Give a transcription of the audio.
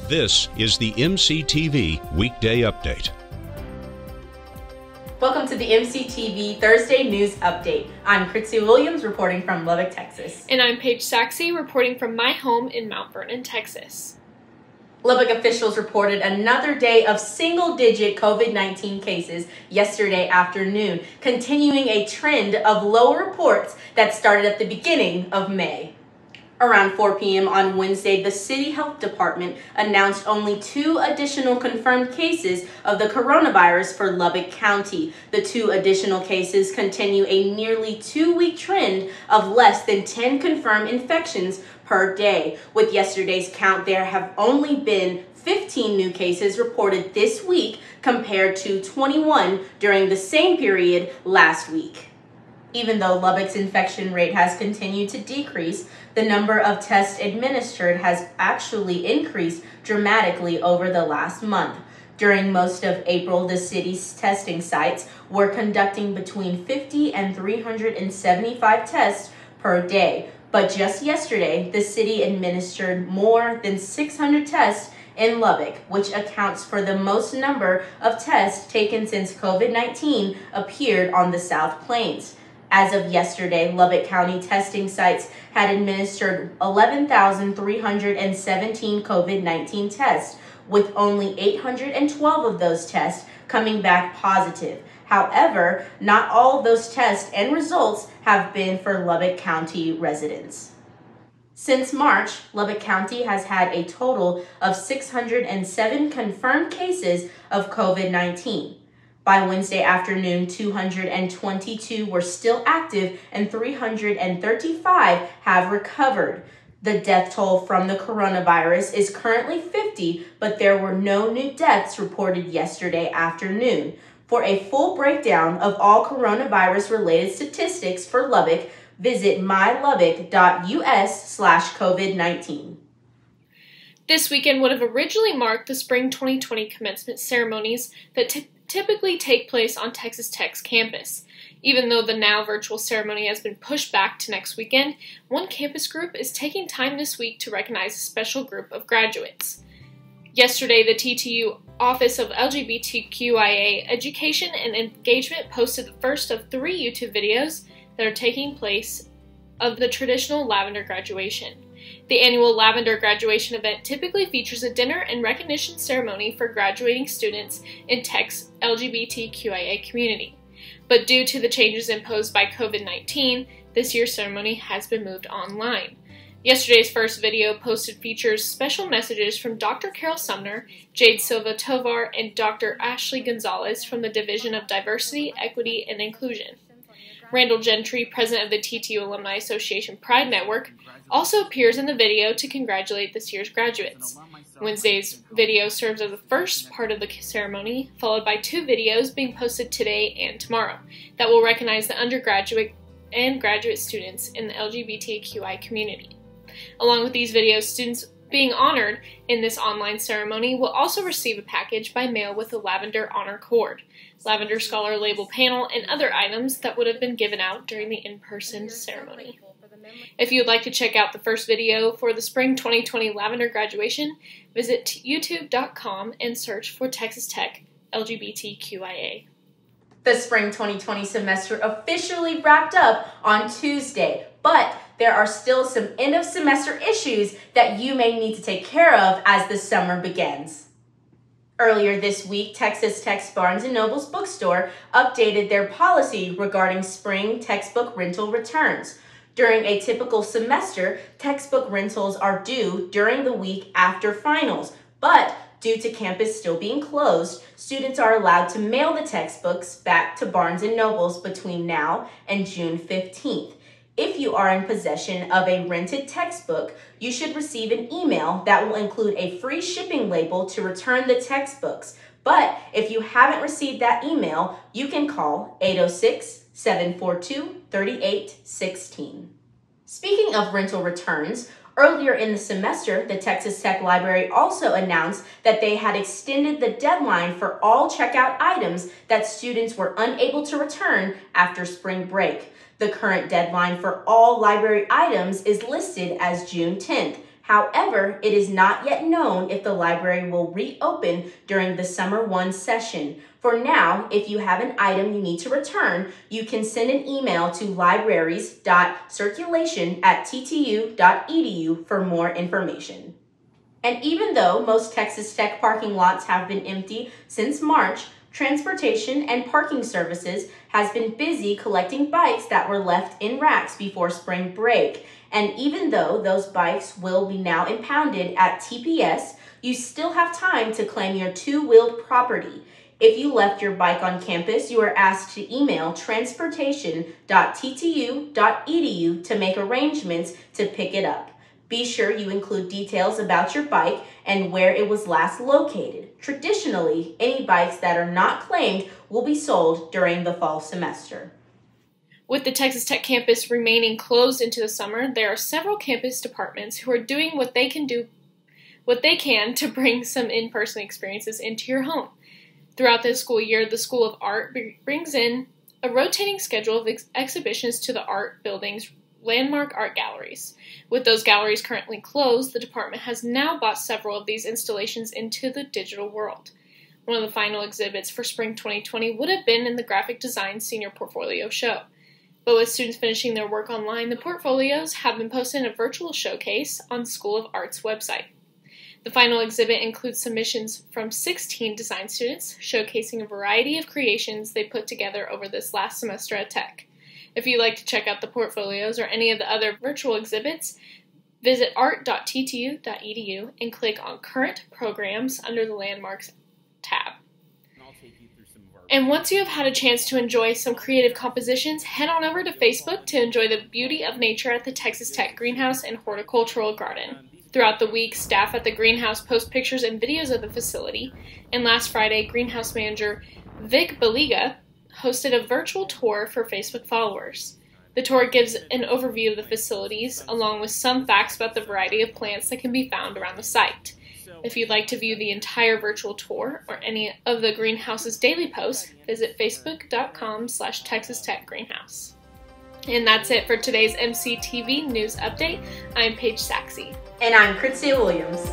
This is the MCTV Weekday Update. Welcome to the MCTV Thursday News Update. I'm Krizia Williams reporting from Lubbock, Texas. And I'm Paige Sachse reporting from my home in Mount Vernon, Texas. Lubbock officials reported another day of single-digit COVID-19 cases yesterday afternoon, continuing a trend of low reports that started at the beginning of May. Around 4 p.m. on Wednesday, the City Health Department announced only 2 additional confirmed cases of the coronavirus for Lubbock County. The 2 additional cases continue a nearly 2-week trend of less than 10 confirmed infections per day. With yesterday's count, there have only been 15 new cases reported this week compared to 21 during the same period last week. Even though Lubbock's infection rate has continued to decrease, the number of tests administered has actually increased dramatically over the last month. During most of April, the city's testing sites were conducting between 50 and 375 tests per day. But just yesterday, the city administered more than 600 tests in Lubbock, which accounts for the most number of tests taken since COVID-19 appeared on the South Plains. As of yesterday, Lubbock County testing sites had administered 11,317 COVID-19 tests, with only 812 of those tests coming back positive. However, not all of those tests and results have been for Lubbock County residents. Since March, Lubbock County has had a total of 607 confirmed cases of COVID-19. By Wednesday afternoon, 222 were still active and 335 have recovered. The death toll from the coronavirus is currently 50, but there were no new deaths reported yesterday afternoon. For a full breakdown of all coronavirus-related statistics for Lubbock, visit mylubbock.us/COVID-19. This weekend would have originally marked the spring 2020 commencement ceremonies that typically take place on Texas Tech's campus. Even though the now virtual ceremony has been pushed back to next weekend, one campus group is taking time this week to recognize a special group of graduates. Yesterday, the TTU Office of LGBTQIA Education and Engagement posted the first of 3 YouTube videos that are taking place of the traditional Lavender Graduation. The annual Lavender Graduation event typically features a dinner and recognition ceremony for graduating students in Tech's LGBTQIA community. But due to the changes imposed by COVID-19, this year's ceremony has been moved online. Yesterday's first video posted features special messages from Dr. Carol Sumner, Jade Silva Tovar, and Dr. Ashley Gonzalez from the Division of Diversity, Equity, and Inclusion. Randall Gentry, president of the TTU Alumni Association Pride Network, also appears in the video to congratulate this year's graduates. Wednesday's video serves as the first part of the ceremony, followed by 2 videos being posted today and tomorrow that will recognize the undergraduate and graduate students in the LGBTQI community. Along with these videos, students being honored in this online ceremony will also receive a package by mail with a Lavender Honor Cord, Lavender Scholar Label panel, and other items that would have been given out during the in-person ceremony. If you would like to check out the first video for the Spring 2020 Lavender Graduation, visit youtube.com and search for Texas Tech LGBTQIA. The Spring 2020 semester officially wrapped up on Tuesday, but there are still some end-of-semester issues that you may need to take care of as the summer begins. Earlier this week, Texas Tech's Barnes & Noble's bookstore updated their policy regarding spring textbook rental returns. During a typical semester, textbook rentals are due during the week after finals, but due to campus still being closed, students are allowed to mail the textbooks back to Barnes & Noble's between now and June 15th. If you are in possession of a rented textbook, you should receive an email that will include a free shipping label to return the textbooks. But if you haven't received that email, you can call 806-742-3816. Speaking of rental returns, earlier in the semester, the Texas Tech Library also announced that they had extended the deadline for all checkout items that students were unable to return after spring break. The current deadline for all library items is listed as June 10th. However, it is not yet known if the library will reopen during the Summer 1 session. For now, if you have an item you need to return, you can send an email to libraries.circulation@ttu.edu for more information. And even though most Texas Tech parking lots have been empty since March, Transportation and Parking Services has been busy collecting bikes that were left in racks before spring break. And even though those bikes will be now impounded at TPS, you still have time to claim your two-wheeled property. If you left your bike on campus, you are asked to email transportation.ttu.edu to make arrangements to pick it up. Be sure you include details about your bike and where it was last located. Traditionally, any bikes that are not claimed will be sold during the fall semester. With the Texas Tech campus remaining closed into the summer, there are several campus departments who are doing what they can to bring some in-person experiences into your home. Throughout the school year, the School of Art brings in a rotating schedule of exhibitions to the art building's landmark art galleries. With those galleries currently closed, the department has now brought several of these installations into the digital world. One of the final exhibits for spring 2020 would have been in the Graphic Design Senior Portfolio Show. But with students finishing their work online, the portfolios have been posted in a virtual showcase on the School of Art's website. The final exhibit includes submissions from 16 design students, showcasing a variety of creations they put together over this last semester at Tech. If you'd like to check out the portfolios or any of the other virtual exhibits, visit art.ttu.edu and click on Current Programs under the Landmarks tab. And once you have had a chance to enjoy some creative compositions, head on over to Facebook to enjoy the beauty of nature at the Texas Tech Greenhouse and Horticultural Garden. Throughout the week, staff at the greenhouse post pictures and videos of the facility, and last Friday, greenhouse manager Vic Baliga hosted a virtual tour for Facebook followers. The tour gives an overview of the facilities, along with some facts about the variety of plants that can be found around the site. If you'd like to view the entire virtual tour or any of the greenhouse's daily posts, visit facebook.com/Texas Tech Greenhouse. And that's it for today's MCTV News Update. I'm Paige Sachse. And I'm Krizia Williams.